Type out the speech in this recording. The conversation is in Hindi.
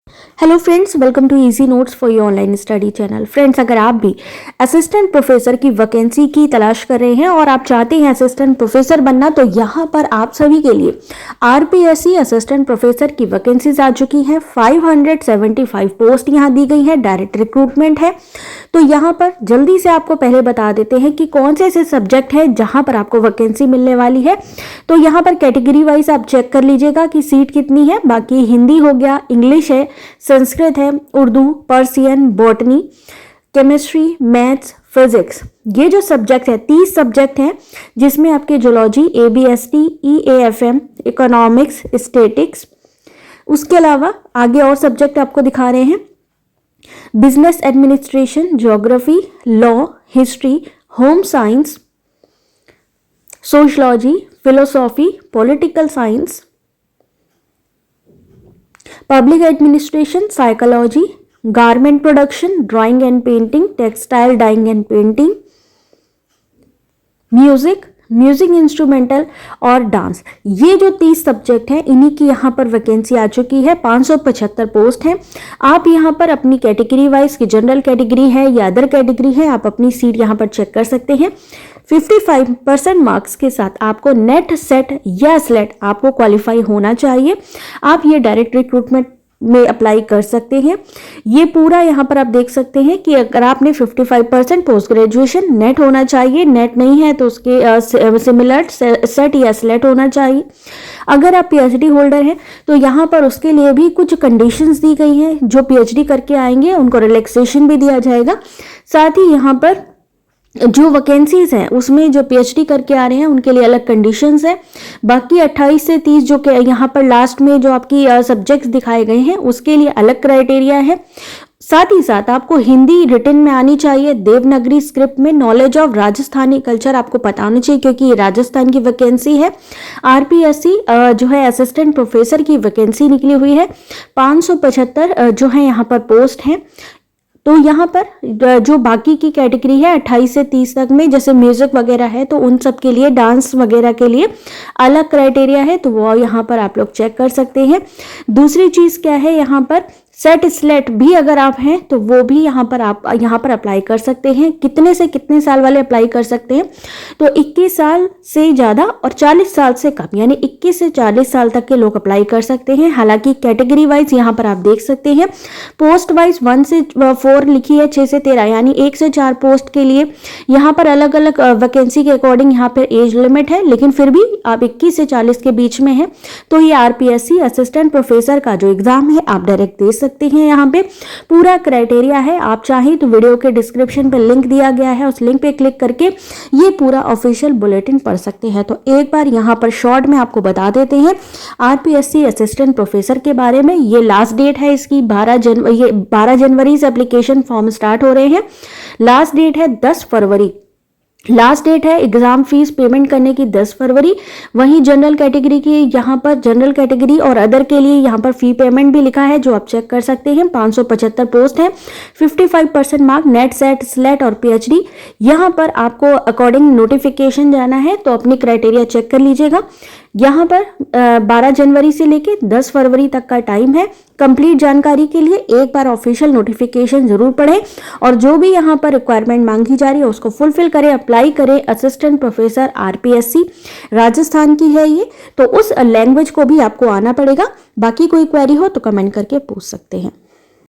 Hello friends, welcome to easy notes for your online study channel. Friends, अगर आप भी असिस्टेंट प्रोफेसर की वैकेंसी की तलाश कर रहे हैं और आप चाहते हैं असिस्टेंट प्रोफेसर बनना, तो यहाँ पर आप सभी के लिए आरपीएससी असिस्टेंट प्रोफेसर की वैकेंसीज आ चुकी हैं। 575 पोस्ट यहाँ दी गई है, डायरेक्ट रिक्रूटमेंट है। तो यहाँ पर जल्दी से आपको पहले बता देते हैं कि कौन से ऐसे सब्जेक्ट हैं जहाँ पर आपको वैकेंसी मिलने वाली है। तो यहाँ पर कैटेगरी वाइज आप चेक कर लीजिएगा कि सीट कितनी है। बाकी हिंदी हो गया, इंग्लिश है, संस्कृत है, Urdu, Persian, botany, chemistry, maths, physics, ये जो सब्जेक्ट है 30 सब्जेक्ट हैं, जिसमें आपके zoology, ABST, EAFM, economics, statics, उसके अलावा आगे और सब्जेक्ट आपको दिखा रहे हैं। Business administration, geography, law, history, home science, sociology, philosophy, political science, public administration, psychology, garment production, drawing and painting, textile dyeing and painting, music instrumental और डांस। ये जो 30 सब्जेक्ट हैं, इन्हीं की यहाँ पर वैकेंसी आ चुकी है। 575 पोस्ट हैं। आप यहाँ पर अपनी कैटेगरी वाइज की जनरल कैटेगरी है या अदर कैटेगरी है, आप अपनी सीट यहाँ पर चेक कर सकते हैं। 55% मार्क्स के साथ आपको नेट, सेट या स्लेट आपको क्वालिफाई होना चाहिए। आप ये डायरेक्ट रिक्रूटमेंट में अप्लाई कर सकते हैं। ये पूरा यहाँ पर आप देख सकते हैं कि अगर आपने 55% पोस्ट ग्रेजुएशन नेट होना चाहिए, नेट नहीं है तो उसके सिमिलर सेट या स्लेट होना चाहिए। अगर आप पीएचडी होल्डर हैं तो यहाँ पर उसके लिए भी कुछ कंडीशंस दी गई हैं। जो पीएचडी करके आएंगे उनको रिलैक्सेशन भी दिया जाएगा। साथ ही यहाँ पर जो वैकेंसीज हैं उसमें जो पीएचडी करके आ रहे हैं उनके लिए अलग कंडीशंस है। बाकी 28 से 30 जो कि यहाँ पर लास्ट में जो आपकी सब्जेक्ट्स दिखाए गए हैं उसके लिए अलग क्राइटेरिया है। साथ ही साथ आपको हिंदी रिटन में आनी चाहिए, देवनागरी स्क्रिप्ट में, नॉलेज ऑफ राजस्थानी कल्चर आपको पता होना चाहिए क्योंकि ये राजस्थान की वैकेंसी है। आरपीएससी जो है असिस्टेंट प्रोफेसर की वैकेंसी निकली हुई है। 575 जो है यहाँ पर पोस्ट हैं। तो यहाँ पर जो बाकी की कैटेगरी है 28 से 30 तक में, जैसे म्यूजिक वगैरह है, तो उन सब के लिए, डांस वगैरह के लिए अलग क्राइटेरिया है, तो वो यहाँ पर आप लोग चेक कर सकते हैं। दूसरी चीज़ क्या है, यहाँ पर सेट स्लेट भी अगर आप हैं तो वो भी यहाँ पर आप यहाँ पर अप्लाई कर सकते हैं। कितने से कितने साल वाले अप्लाई कर सकते हैं, तो 21 साल से ज़्यादा और 40 साल से कम, यानी 21 से 40 साल तक के लोग अप्लाई कर सकते हैं। हालांकि कैटेगरी वाइज यहाँ पर आप देख सकते हैं पोस्ट वाइज 1 से 4 लिखी है, 6 से 13, यानी 1 से 4 पोस्ट के लिए यहाँ पर अलग अलग वैकेंसी के अकॉर्डिंग यहाँ पर एज लिमिट है। लेकिन फिर भी आप 21 से 40 के बीच में है तो ये आरपीएससी असिस्टेंट प्रोफेसर का जो एग्जाम है आप डायरेक्ट दे सकते हैं। यहाँ पे पूरा क्राइटेरिया है। आप चाहें तो वीडियो के डिस्क्रिप्शन पे लिंक दिया गया है, उस लिंक पे क्लिक करके ये पूरा ऑफिशियल बुलेटिन पढ़ सकते हैं। तो एक बार यहाँ पर शॉर्ट में आपको बता देते हैं आरपीएससी असिस्टेंट प्रोफेसर के बारे में। ये लास्ट डेट है इसकी 12 जनवरी से एप्लीकेशन फॉर्म स्टार्ट हो रहे हैं। लास्ट डेट है 10 फरवरी। लास्ट डेट है एग्जाम फीस पेमेंट करने की 10 फरवरी। वहीं जनरल कैटेगरी की, यहाँ पर जनरल कैटेगरी और अदर के लिए यहाँ पर फी पेमेंट भी लिखा है जो आप चेक कर सकते हैं। 575 पोस्ट है, 55% मार्क, नेट, सेट, स्लेट और पीएचडी। यहाँ पर आपको अकॉर्डिंग नोटिफिकेशन जाना है तो अपनी क्राइटेरिया चेक कर लीजिएगा। यहाँ पर 12 जनवरी से लेके 10 फरवरी तक का टाइम है। कंप्लीट जानकारी के लिए एक बार ऑफिशियल नोटिफिकेशन जरूर पढ़ें और जो भी यहाँ पर रिक्वायरमेंट मांगी जा रही है उसको फुलफिल करें, अप्लाई करें। असिस्टेंट प्रोफेसर आरपीएससी राजस्थान की है ये, तो उस लैंग्वेज को भी आपको आना पड़ेगा। बाकी कोई क्वेरी हो तो कमेंट करके पूछ सकते हैं।